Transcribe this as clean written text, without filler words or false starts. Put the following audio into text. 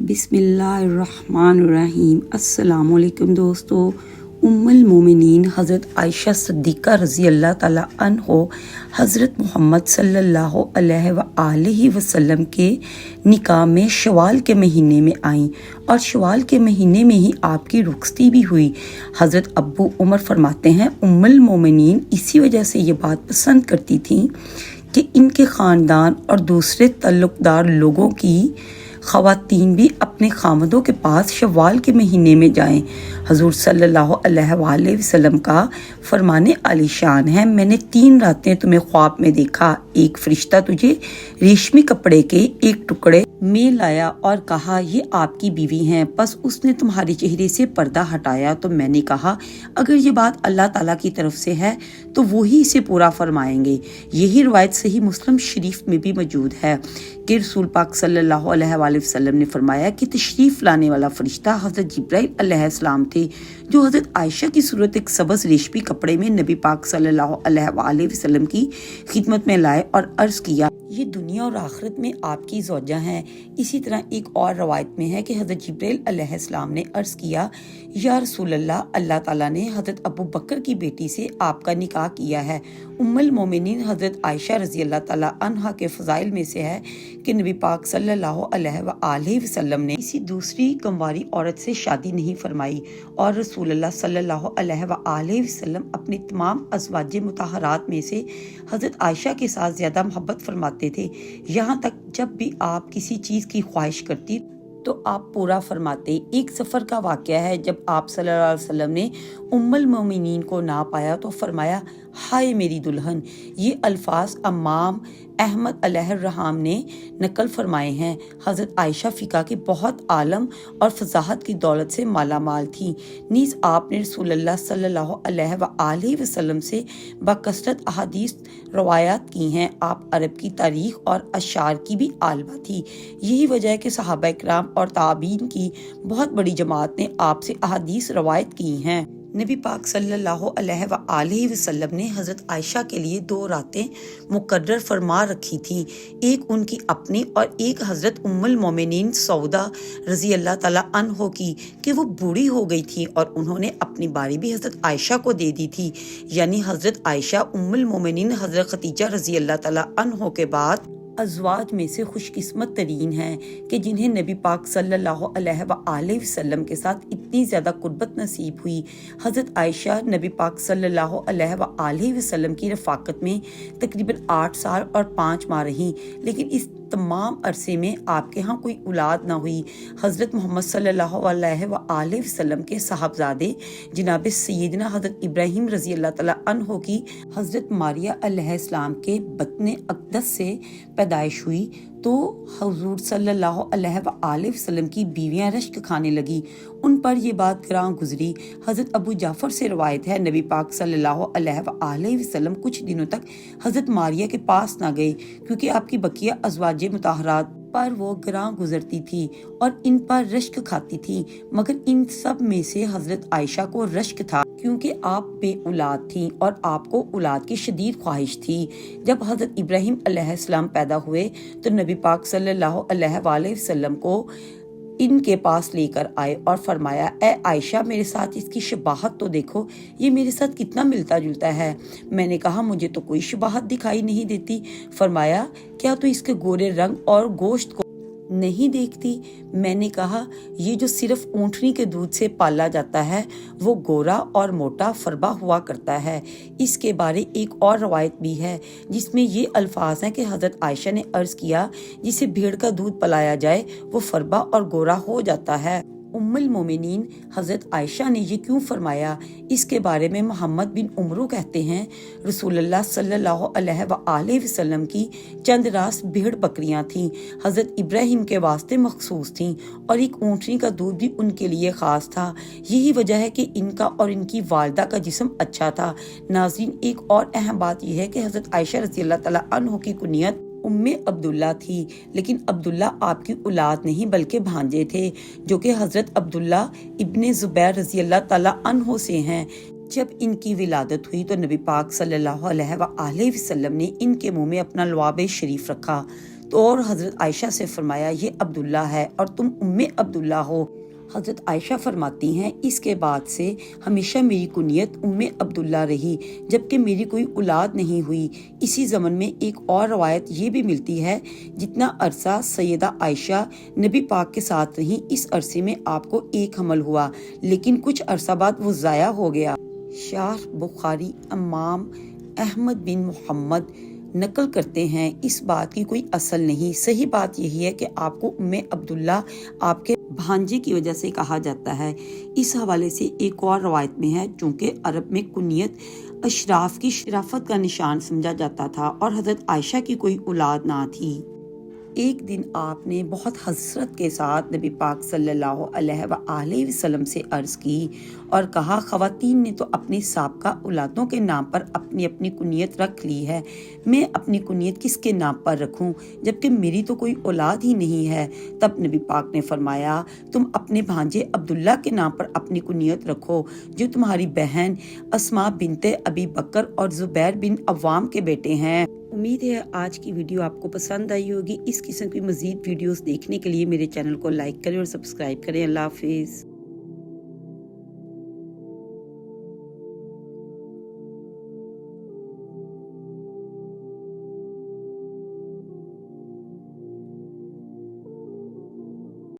बिस्मिल्लाहिर्रहमानिर्रहीम। अस्सलाम वालेकुम दोस्तों। उम्मुल मोमिनीन हज़रत आयशा सिद्दीक़ा रज़ी अल्लाह ताला अन्हो हज़रत मोहम्मद सल्लल्लाहु अलैहि वसल्लम के निकाह में शवाल के महीने में आईं और शवाल के महीने में ही आपकी रुखसती भी हुई। हज़रत अब्बू उमर फरमाते हैं उम्मुल मोमिनीन इसी वजह से ये बात पसंद करती थीं कि इनके ख़ानदान और दूसरे तल्लुक़दार लोगों की ख़वातीन भी अपने खामदों के पास शव्वाल के महीने में जाएं। हजूर सल्लल्लाहु अलैहि वसल्लम का फरमाने आलीशान है, मैंने 3 रातें तुम्हें ख्वाब में देखा। एक फरिश्ता तुझे रेशमी कपड़े के एक टुकड़े में लाया और कहा ये आपकी बीवी हैं। बस उसने तुम्हारे चेहरे से पर्दा हटाया तो मैंने कहा अगर ये बात अल्लाह ताला की तरफ से है तो वो ही इसे पूरा फरमाएंगे। यही रिवायत सही मुस्लिम शरीफ में भी मौजूद है कि रसूल पाक सल्लल्लाहु अलैहि वसल्लम ने फरमाया कि तशरीफ लाने वाला फरिश्ता हज़रत जिब्राइल अलैहिस्सलाम थे जो हज़रत आयशा की सूरत एक सबज़ रेशमी कपड़े में नबी पाक सल्लल्लाहु अलैहि वसल्लम की खिदमत में लाए और अर्ज़ किया ये दुनिया और आखिरत में आपकी ज़ौजा हैं। इसी तरह एक और रवायत में है कि हज़रत जिब्राइल अलैहिस्सलाम ने अर्ज़ किया या रसूल अल्लाह, अल्लाह ताला ने हज़रत अबू बकर की बेटी से आपका निकाह किया है। उम्मुल मोमिनीन हज़रत आयशा रज़ी अल्लाह ताला अन्हा के फ़ज़ाइल में से है कि नबी पाक सल्लल्लाहु अलैहि वसल्लम ने किसी दूसरी कमवारी औरत से शादी नहीं फरमाई और रसूल अल्लाह सल्लल्लाहु अलैहि वसल्लम अपनी तमाम अज़वाज मुतहरात में से हज़रत आयशा के साथ ज़्यादा मोहब्बत फरमाते थे। यहाँ तक जब भी आप किसी चीज़ की ख्वाहिश करती तो आप पूरा फरमाते। एक सफ़र का वाक़या है, जब आप सल्लल्लाहु अलैहि वसल्लम ने उम्मुल मोमिनीन को ना पाया तो फरमाया हाय मेरी दुल्हन। ये अल्फाज अम्माम अहमद अलैहिर्रहम ने नकल फरमाए हैं। हज़रत आयशा फ़िका की बहुत आलम और फसाहत की दौलत से माला माल थी। नीज़ आपने रसूलुल्लाह सल्लल्लाहु अलैहि वसल्लम से बकसरत अहादीस रवायात की हैं। आप अरब की तारीख़ और अशार की भी आलमा थी। यही वजह है कि सहाबा इकराम और ताबीन की बहुत बड़ी जमात ने आपसे अहादीस रवायत की हैं। नबी पाक सल्लल्लाहु अलैहि वसल्लम ने हज़रत आयशा के लिए 2 रातें मुकर्रर फरमा रखी थी, एक उनकी अपनी और एक हज़रत उम्मुल मोमिनीन सौदा रज़ी अल्लाह ताला अन्हो की कि वो बूढ़ी हो गई थी और उन्होंने अपनी बारी भी हज़रत आयशा को दे दी थी। यानी हज़रत आयशा उम्मुल मोमिनीन हज़रत खदीजा रज़ी अल्लाह ताला अन्हो के बाद अज़वाज में से खुशकिस्मत तरीन हैं कि जिन्हें नबी पाक सल्लल्लाहु अलैहि वसल्लम के साथ इतनी ज़्यादा कुर्बत नसीब हुई। हज़रत आयशा नबी पाक सल्लल्लाहु अलैहि वसल्लम की रफ़ाकत में तकरीबन 8 साल और 5 माह रहीं, लेकिन इस तमाम अरसे में आपके यहाँ कोई औलाद ना हुई। हज़रत मोहम्मद सल्लल्लाहु अलैहि वसल्लम के साहबजादे जनाब सैयदना हज़रत इब्राहीम रज़ी अल्लाह ताला अन्हो की हज़रत मारिया अलैहिस्सलाम के बतन अक़दस से पैदाइश हुई तो हुज़ूर सल्लल्लाहु अलैहि वसल्लम की बीवियां रश्क खाने लगी। उन पर ये बात ग्रां गुजरी। हज़रत अबू जाफ़र से रवायत है नबी पाक सल्लल्लाहु अलैहि वसल्लम कुछ दिनों तक हज़रत मारिया के पास ना गए क्योंकि आपकी बकिया अज़वाज मुतहरात पर वो ग्रां गुजरती थी और इन पर रश्क खाती थी, मगर इन सब में से हज़रत आयशा को रश्क था क्योंकि आप बे औलाद थीं और आपको औलाद की शदीद ख्वाहिश थी। जब हज़रत इब्राहीम अलैहिस्सलाम पैदा हुए तो नबी पाक सल्लल्लाहु अलैहि वसल्लम को इनके पास लेकर आए और फरमाया ए आयशा, मेरे साथ इसकी शबाहत तो देखो, ये मेरे साथ कितना मिलता जुलता है। मैंने कहा मुझे तो कोई शबाहत दिखाई नहीं देती। फरमाया क्या तू इसके गोरे रंग और गोश्त को नहीं देखती? मैंने कहा ये जो सिर्फ ऊँटनी के दूध से पाला जाता है वो गोरा और मोटा फरबा हुआ करता है। इसके बारे एक और रवायत भी है जिसमें ये अल्फाज हैं कि हज़रत आयशा ने अर्ज़ किया जिसे भेड़ का दूध पिलाया जाए वो फरबा और गोरा हो जाता है। उम्मुल मोमिनीन हज़रत आयशा ने ये क्यों फरमाया, इसके बारे में मोहम्मद बिन उमरू कहते हैं रसूलुल्लाह सल्लल्लाहु अलैहि वसल्लम की चंद रास भेड़ बकरियां थीं, हज़रत इब्राहीम के वास्ते मखसूस थीं और एक ऊँटनी का दूध भी उनके लिए ख़ास था। यही वजह है कि इनका और इनकी वालदा का जिस्म अच्छा था। नाज़रीन, एक और अहम बात यह है कि हज़रत आयशा रज़ी अल्लाह ताला अन्हो की कुनियत उम्मे अब्दुल्ला थी, लेकिन अब्दुल्ला आपकी औलाद नहीं बल्कि भांजे थे जो कि हज़रत अब्दुल्ला इब्ने ज़ुबैर रज़ी अल्लाह ताला अन्हो से हैं। जब इनकी विलादत हुई तो नबी पाक सल्लल्लाहु अलैहि वसल्लम ने इनके मुंह में अपना लुआब शरीफ रखा تو اور حضرت عائشہ سے فرمایا یہ عبداللہ ہے اور تم عبداللہ ہو۔ حضرت عائشہ فرماتی ہیں اس کے بعد سے ہمیشہ میری کنیت عبداللہ رہی جبکہ میری کوئی اولاد نہیں ہوئی۔ اسی زمن میں ایک اور روایت یہ بھی ملتی ہے جتنا عرصہ سیدہ عائشہ نبی پاک کے ساتھ رہی اس عرصے میں آپ کو ایک حمل ہوا، لیکن کچھ عرصہ بعد وہ ضائع ہو گیا۔ شاہ بخاری امام احمد بن محمد نقل کرتے ہیں اس بات کی کوئی اصل نہیں، صحیح بات یہی ہے کہ آپ کو عبداللہ آپ کے بھانجے کی وجہ سے کہا جاتا ہے۔ اس حوالے سے ایک اور روایت میں ہے چونکہ عرب میں کنیت اشراف کی شرافت کا نشان سمجھا جاتا تھا اور حضرت عائشہ کی کوئی اولاد نہ تھی۔ ایک دن آپ نے بہت حسرت کے ساتھ نبی پاک صلی اللہ علیہ وآلہ وسلم سے عرض کی اور کہا خواتین نے تو اپنی سابقہ اولادوں کے نام پر اپنی اپنی کنیت رکھ لی ہے، میں اپنی کنیت کس کے نام پر رکھوں جبکہ میری تو کوئی اولاد ہی نہیں ہے۔ تب نبی پاک نے فرمایا تم اپنے بھانجے عبداللہ کے نام پر اپنی کنیت رکھو جو تمہاری بہن اسماء بنت ابی بکر اور زبیر بن عوام کے بیٹے ہیں۔ امید ہے آج کی ویڈیو آپ کو پسند آئی ہوگی۔ اس قسم کی مزید ویڈیوز دیکھنے کے لیے میرے چینل کو لائک کریں اور سبسکرائب کریں۔ اللہ حافظ۔